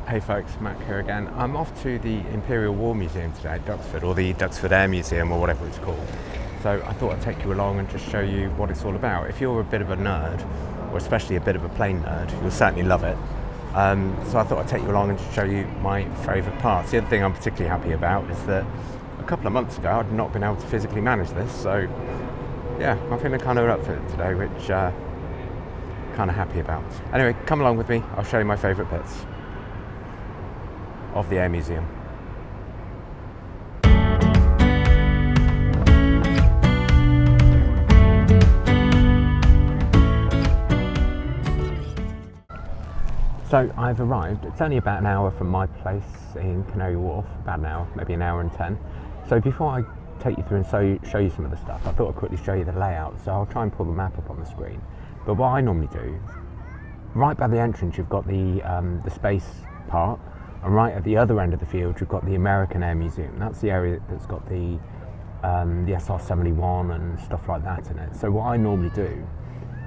Hey folks, Matt here again. I'm off to the Imperial War Museum today at Duxford, or the Duxford Air Museum, or whatever it's called. So I thought I'd take you along and just show you what it's all about. If you're a bit of a nerd, or especially a bit of a plane nerd, you'll certainly love it. So I thought I'd take you along and just show you my favourite parts. The other thing I'm particularly happy about is that a couple of months ago I'd not been able to physically manage this, so yeah, I'm feeling kind of up for it today, which kind of happy about. Anyway, come along with me, I'll show you my favourite bits of the Air Museum. So I've arrived. It's only about an hour from my place in Canary Wharf, about an hour, maybe an hour and 10. So before I take you through and show you some of the stuff, I thought I'd quickly show you the layout. So I'll try and pull the map up on the screen. But what I normally do, right by the entrance you've got the space part, and right at the other end of the field you've got the American Air Museum. That's the area that's got the SR-71 and stuff like that in it. So what I normally do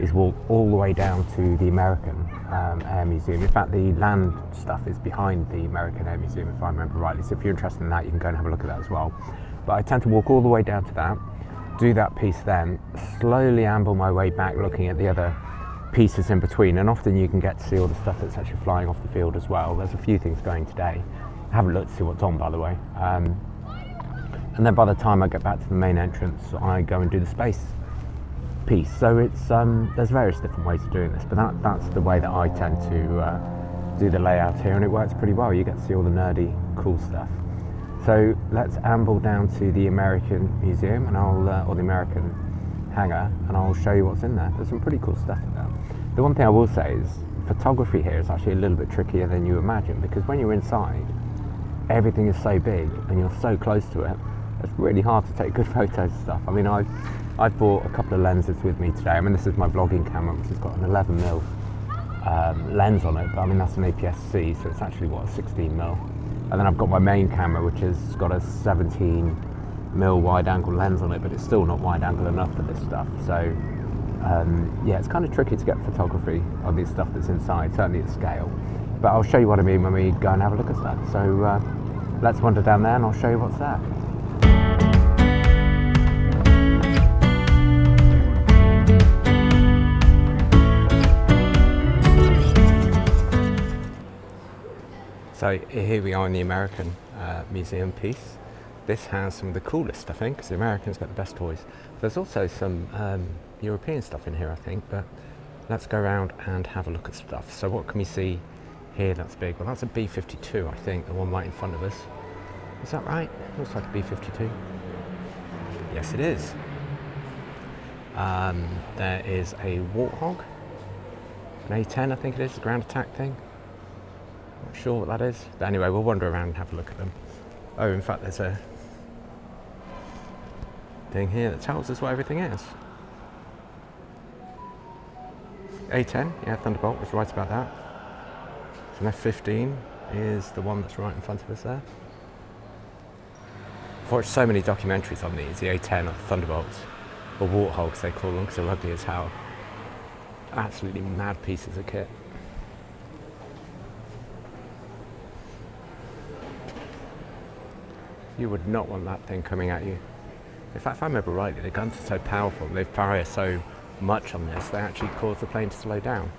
is walk all the way down to the American Air Museum. In fact, the land stuff is behind the American Air Museum, if I remember rightly. So if you're interested in that, you can go and have a look at that as well. But I tend to walk all the way down to that, do that piece then, slowly amble my way back looking at the other pieces in between, and often you can get to see all the stuff that's actually flying off the field as well. There's a few things going today. I haven't looked to see what's on, by the way. And then by the time I get back to the main entrance, I go and do the space piece. So it's there's various different ways of doing this, but that's the way that I tend to do the layout here, and it works pretty well. You get to see all the nerdy, cool stuff. So let's amble down to the American Museum, and or the American hangar, and I'll show you what's in there. There's some pretty cool stuff in there. The one thing I will say is photography here is actually a little bit trickier than you imagine, because when you're inside, everything is so big and you're so close to it, it's really hard to take good photos of stuff. I mean, I've bought a couple of lenses with me today. I mean, this is my vlogging camera, which has got an 11mm lens on it, but I mean, that's an APS-C, so it's actually, what, a 16mm. And then I've got my main camera, which has got a 17mm wide angle lens on it, but it's still not wide angle enough for this stuff. So yeah, it's kind of tricky to get photography on this stuff that's inside, certainly at scale. But I'll show you what I mean when we go and have a look at that. So let's wander down there and I'll show you what's there. So here we are in the American Museum piece. This has some of the coolest, I think, because the Americans got the best toys. There's also some European stuff in here, I think, but let's go around and have a look at stuff. So what can we see here that's big? Well, that's a B-52, I think, the one right in front of us. Is that right? Looks like a B-52. Yes, it is. There is a Warthog, an A-10, I think it is, a ground attack thing. Not sure what that is, but anyway, we'll wander around and have a look at them. Oh, in fact, there's a thing here that tells us what everything is. A-10, yeah, Thunderbolt was right about that. So an F-15 is the one that's right in front of us there. I've watched so many documentaries on these, the A-10 or the Thunderbolts, or Warthogs they call them, because they're ugly as hell. Absolutely mad pieces of kit. You would not want that thing coming at you. In fact, if I remember rightly, the guns are so powerful, they fire so much on this, they actually cause the plane to slow down.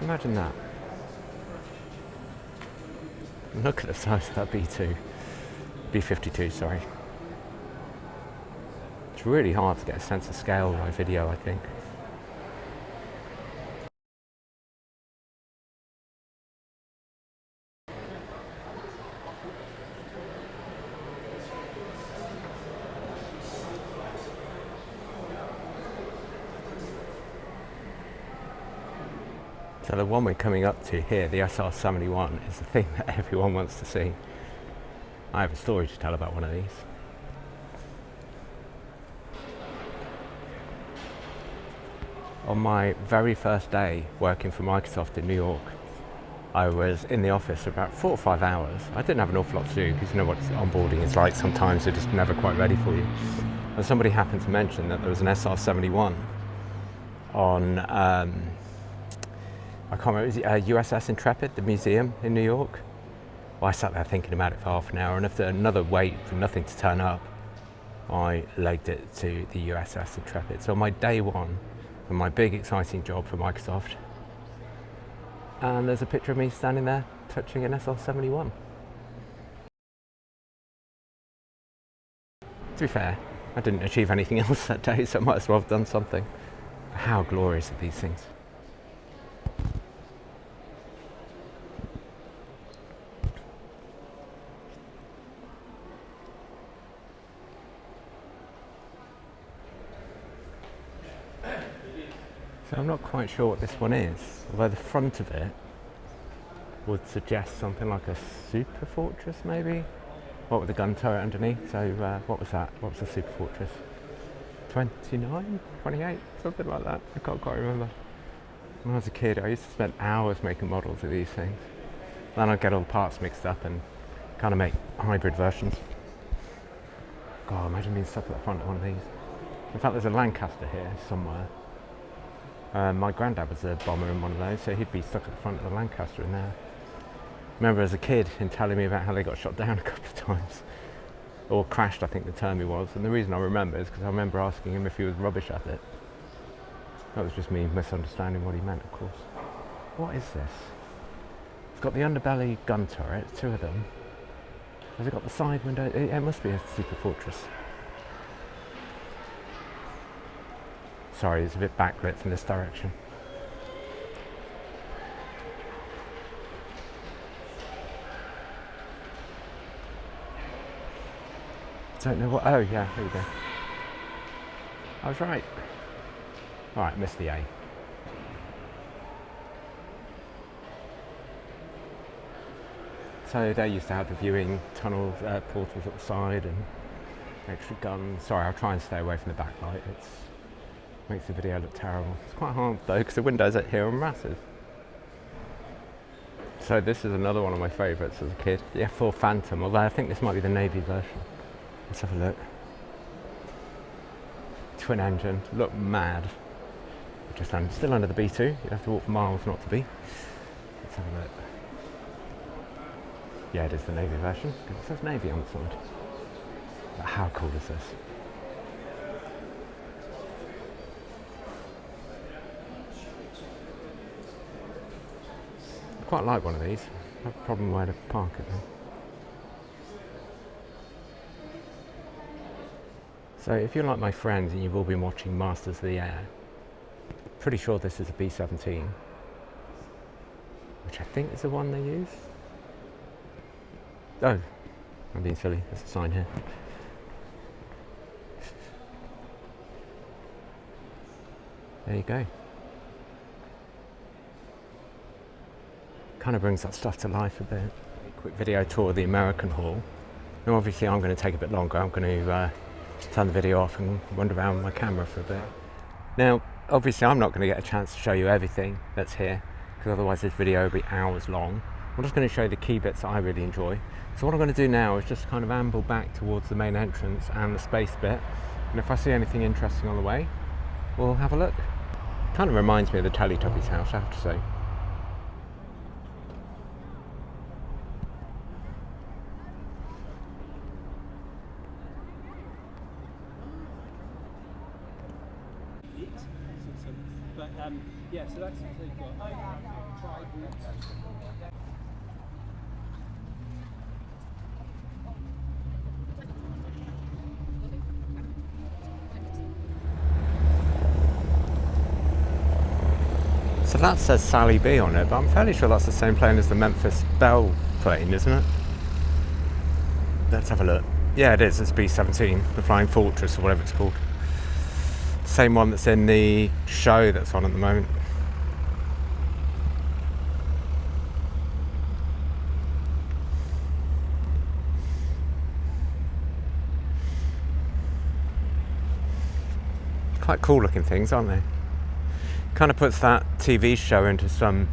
Imagine that. Look at the size of that B-52, sorry. It's really hard to get a sense of scale by video, I think. So the one we're coming up to here, the SR-71, is the thing that everyone wants to see. I have a story to tell about one of these. On my very first day working for Microsoft in New York, I was in the office for about 4 or 5 hours. I didn't have an awful lot to do, because you know what onboarding is like, sometimes they're just never quite ready for you. And somebody happened to mention that there was an SR-71 on I can't remember, USS Intrepid, the museum in New York. I sat there thinking about it for half an hour, and after another wait for nothing to turn up, I legged it to the USS Intrepid. So my day one of my big exciting job for Microsoft, and there's a picture of me standing there touching an SL-71. To be fair, I didn't achieve anything else that day, so I might as well have done something. How glorious are these things? So I'm not quite sure what this one is, although the front of it would suggest something like a super fortress maybe? What with the gun turret underneath, so what was that? What was the super fortress? 29? 28? Something like that, I can't quite remember. When I was a kid I used to spend hours making models of these things. Then I'd get all the parts mixed up and kind of make hybrid versions. God, imagine being stuck at the front of one of these. In fact there's a Lancaster here somewhere. My granddad was a bomber in one of those, so he'd be stuck at the front of the Lancaster in there. I remember as a kid him telling me about how they got shot down a couple of times. Or crashed, I think the term he was. And the reason I remember is because I remember asking him if he was rubbish at it. That was just me misunderstanding what he meant, of course. What is this? It's got the underbelly gun turret, two of them. Has it got the side window? It must be a super fortress. Sorry, it's a bit backlit from this direction. Don't know what. Oh yeah, here we go. I was right. Alright, missed the A. So they used to have the viewing tunnels, portals at the side and extra guns. Sorry, I'll try and stay away from the backlight. It makes the video look terrible. It's quite hard though because the windows out here are massive. So this is another one of my favourites as a kid, the F4 Phantom, although I think this might be the Navy version. Let's have a look. Twin engine, look mad. Just still under the B2, you'd have to walk miles not to be. Let's have a look. Yeah, it is the Navy version, because it says Navy on the side. But how cool is this? I quite like one of these. I have a problem where to park it though. So if you're like my friends and you've all been watching Masters of the Air, pretty sure this is a B-17, which I think is the one they use. Oh, I'm being silly, there's a sign here. There you go. Kind of brings that stuff to life a bit. A quick video tour of the American Hall. Now obviously I'm going to take a bit longer, I'm going to turn the video off and wander around with my camera for a bit. Now obviously I'm not going to get a chance to show you everything that's here, because otherwise this video will be hours long. I'm just going to show you the key bits that I really enjoy. So what I'm going to do now is just kind of amble back towards the main entrance and the space bit, and if I see anything interesting on the way, we'll have a look. Kind of reminds me of the Teletubbies house, I have to say. Yeah, so that's what they've got. So that says Sally B on it, but I'm fairly sure that's the same plane as the Memphis Belle plane, isn't it? Let's have a look. Yeah, it is. It's B-17, the Flying Fortress or whatever it's called. Same one that's in the show that's on at the moment. Quite cool looking things, aren't they? Kind of puts that TV show into some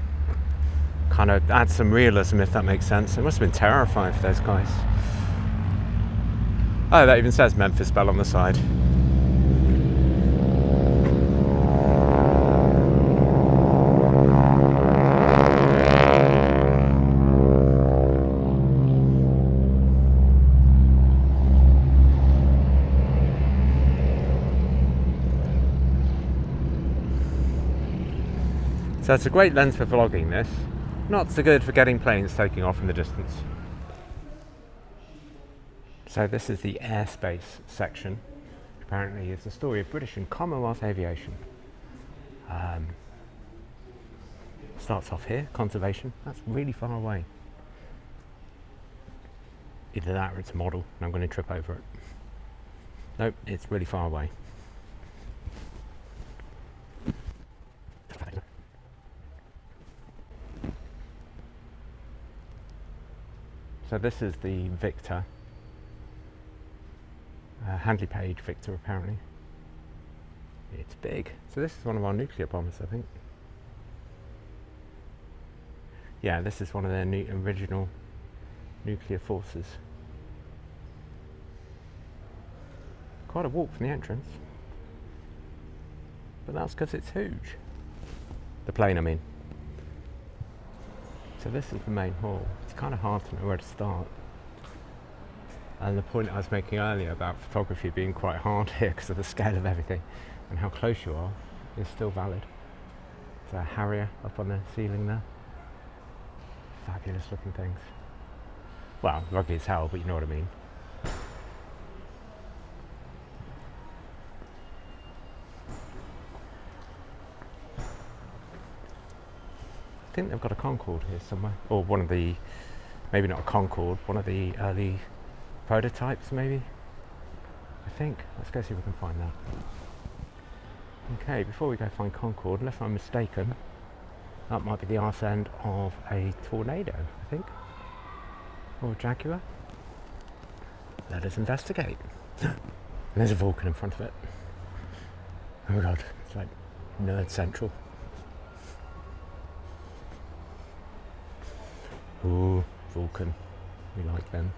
kind of, adds some realism, if that makes sense. It must have been terrifying for those guys. Oh, that even says Memphis Belle on the side. So it's a great lens for vlogging this. Not so good for getting planes taking off in the distance. So this is the airspace section. Apparently it's the story of British and Commonwealth aviation. Starts off here, conservation. That's really far away. Either that or it's a model and I'm going to trip over it. Nope, it's really far away. So this is the Victor, Handley Page Victor apparently. It's big. So this is one of our nuclear bombers, I think. Yeah, this is one of their original nuclear forces. Quite a walk from the entrance. But that's because it's huge. The plane, I mean. So this is the main hall. It's kind of hard to know where to start. And the point I was making earlier about photography being quite hard here because of the scale of everything and how close you are is still valid. There's a Harrier up on the ceiling there. Fabulous looking things. Well, rugby as hell, but you know what I mean. I think they've got a Concorde here somewhere, or one of the, maybe not a Concorde, one of the early prototypes maybe, I think. Let's go see if we can find that. Okay, before we go find Concorde, unless I'm mistaken, that might be the arse end of a Tornado, I think, or a Jaguar. Let us investigate. And there's a Vulcan in front of it. Oh my god, it's like nerd central. Ooh, Vulcan. We like them.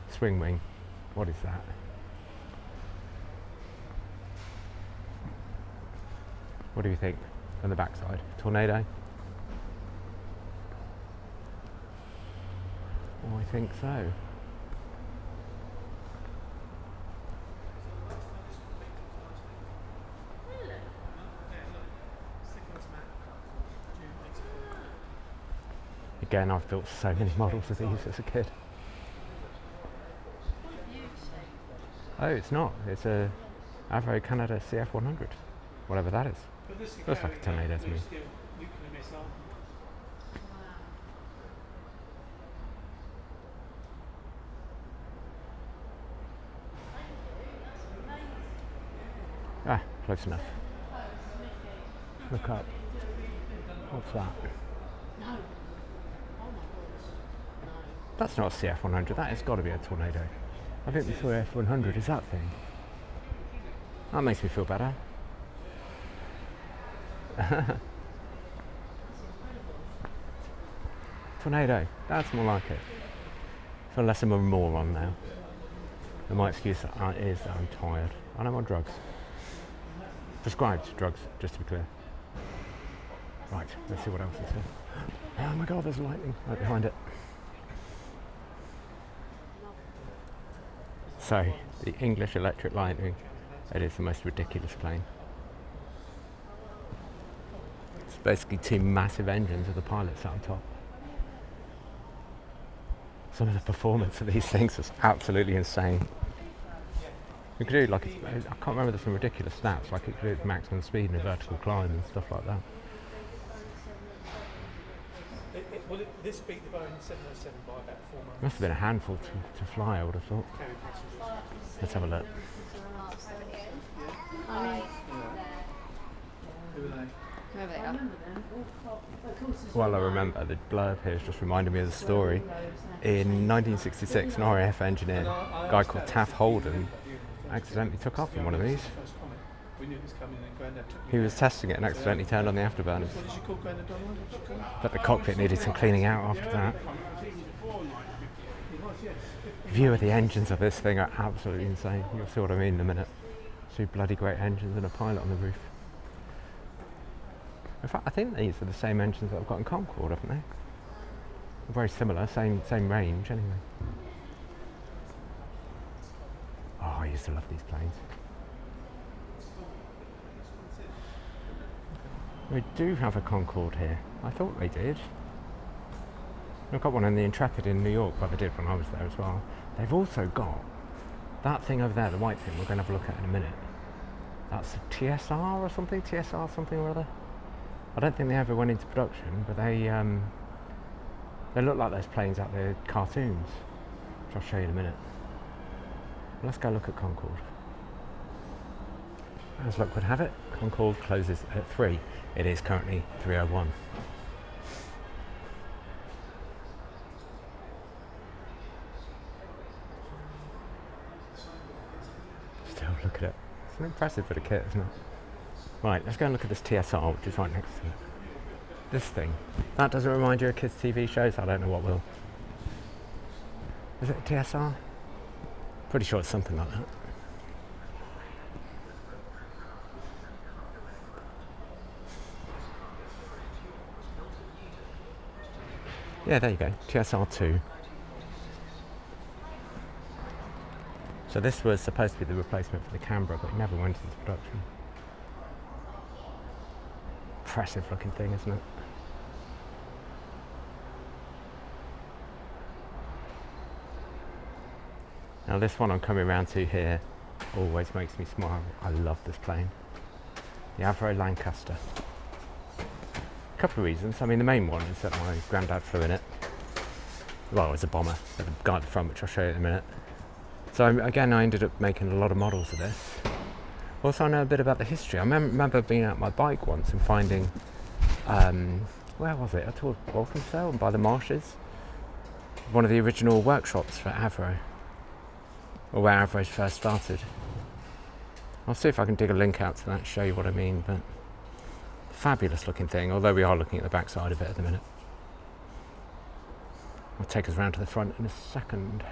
Swing wing. What is that? What do you think on the backside? Tornado? Oh, I think so. Again, I've built so many models of these as a kid. Oh, it's not. It's a Avro Canada CF100, whatever that is. Looks like a Tornado to me. Ah, close enough. Look up. What's that? That's not a CF100, that has got to be a Tornado. I think the CF100 is that thing. That makes me feel better. Tornado, that's more like it. I feel less of a moron now. And my excuse is that I'm tired and I'm on drugs. Prescribed drugs, just to be clear. Right, let's see what else is here. Oh my god, there's lightning right behind it. So, the English Electric Lightning, it is the most ridiculous plane. It's basically two massive engines with the pilot sat on top. Some of the performance of these things is absolutely insane. You could do like, I can't remember, there's some ridiculous stats, like it could do maximum speed and a vertical climb and stuff like that. Will this beat the Boeing 707 by about 4 months? Must have been a handful to fly, I would have thought. Let's have a look. Who are they? Whoever they are. Well, I remember the blurb here has just reminded me of the story. In 1966, an RAF engineer, a guy called Taff Holden, accidentally took off in one of these. We knew it was coming and Grandad took me. He was testing it and accidentally turned on the afterburners. What did you call Grandad Donald? What did you call it? But the cockpit needed some cleaning out after that. View of the engines of this thing are absolutely insane. You'll see what I mean in a minute. Two bloody great engines and a pilot on the roof. In fact, I think these are the same engines that I've got in Concorde, haven't they? Very similar, same range anyway. I used to love these planes. They do have a Concorde here. I thought they did. I've got one in the Intrepid in New York, but they did when I was there as well. They've also got that thing over there, the white thing we're going to have a look at in a minute. That's a TSR or something? TSR something or other? I don't think they ever went into production, but they look like those planes out there, cartoons, which I'll show you in a minute. Let's go look at Concorde. As luck would have it, Concorde closes at 3. It is currently 3:01. Still look at it. It's an impressive bit of kit, isn't it? Right, let's go and look at this TSR, which is right next to it. This thing. That doesn't remind you of kids' TV shows? I don't know what will. Is it a TSR? Pretty sure it's something like that. Yeah, there you go, TSR2. So this was supposed to be the replacement for the Canberra, but it never went into production. Impressive looking thing, isn't it? Now this one I'm coming around to here always makes me smile. I love this plane. The Avro Lancaster. A couple of reasons. I mean, the main one is that my granddad flew in it. Well, it was a bomber, but the guy at the front, which I'll show you in a minute. So again, I ended up making a lot of models of this. Also, I know a bit about the history. I remember being out my bike once and finding, where was it? Towards Walkaround by the marshes. One of the original workshops for Avro, or where Avro first started. I'll see if I can dig a link out to that and show you what I mean, but fabulous looking thing, although we are looking at the back side of it at the minute. I'll take us round to the front in a second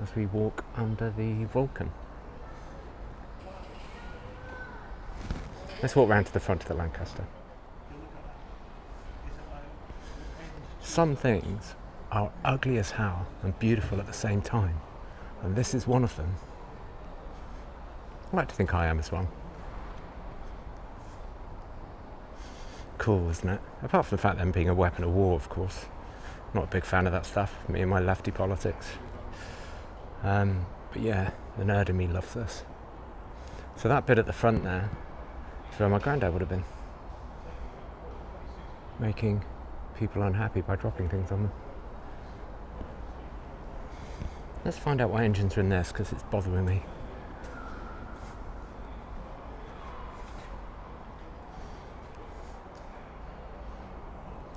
as we walk under the Vulcan. Let's walk round to the front of the Lancaster. Some things are ugly as hell and beautiful at the same time, and this is one of them. I like to think I am as well. Cool, isn't it? Apart from the fact that them being a weapon of war, of course. Not a big fan of that stuff, me and my lefty politics. But yeah, the nerd in me loves this. So that bit at the front there is where my granddad would have been. Making people unhappy by dropping things on them. Let's find out what engines are in this, because it's bothering me.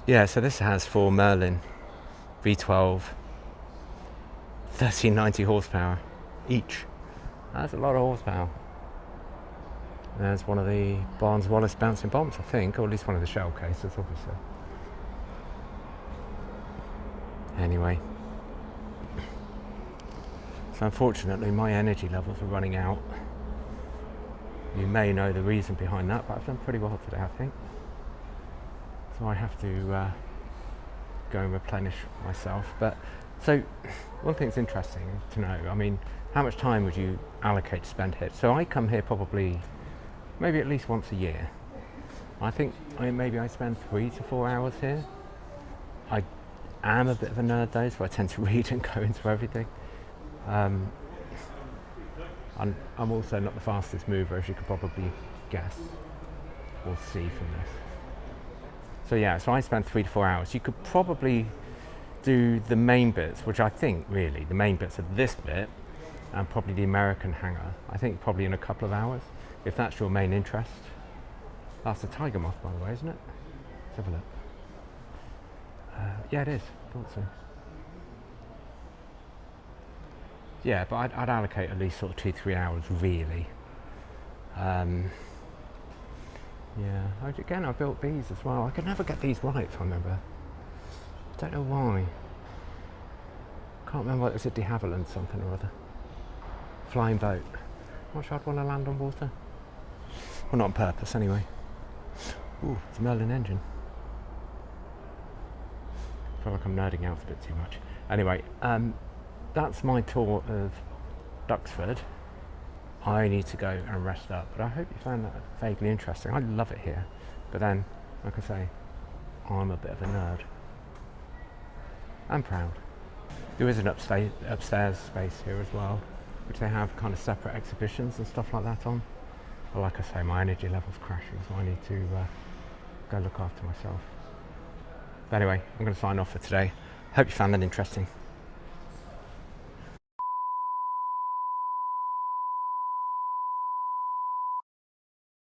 Yeah, so this has 4 Merlin V12 1390 horsepower each. That's a lot of horsepower. There's one of the Barnes Wallis bouncing bombs, I think, or at least one of the shell cases, obviously. Anyway, so unfortunately my energy levels are running out. You may know the reason behind that, but I've done pretty well today, I think. So I have to go and replenish myself. But so one thing's interesting to know, I mean, how much time would you allocate to spend here? So I come here probably maybe at least once a year. I think maybe I spend 3 to 4 hours here. I am a bit of a nerd though, so I tend to read and go into everything. I'm also not the fastest mover, as you could probably guess or see from this. So yeah, so I spend 3 to 4 hours. You could probably do the main bits, which I think really, the main bits of this bit and probably the American hangar, I think probably in a couple of hours, if that's your main interest. That's a tiger moth, by the way, isn't it? Let's have a look. Yeah, it is. I thought so. Yeah, but I'd allocate at least sort of 2-3 hours, really. Yeah, again, I built these as well. I could never get these right, if I remember. I don't know why. Can't remember, it was a de Havilland something or other. Flying boat. Not sure I'd want to land on water. Well, not on purpose, anyway. Ooh, it's a Merlin engine. I feel like I'm nerding out a bit too much. Anyway, that's my tour of Duxford, I need to go and rest up. But I hope you found that vaguely interesting. I love it here. But then, like I say, I'm a bit of a nerd. I'm proud. There is an upstairs space here as well, which they have kind of separate exhibitions and stuff like that on. But like I say, my energy level's crashing, so I need to go look after myself. But anyway, I'm going to sign off for today. Hope you found that interesting.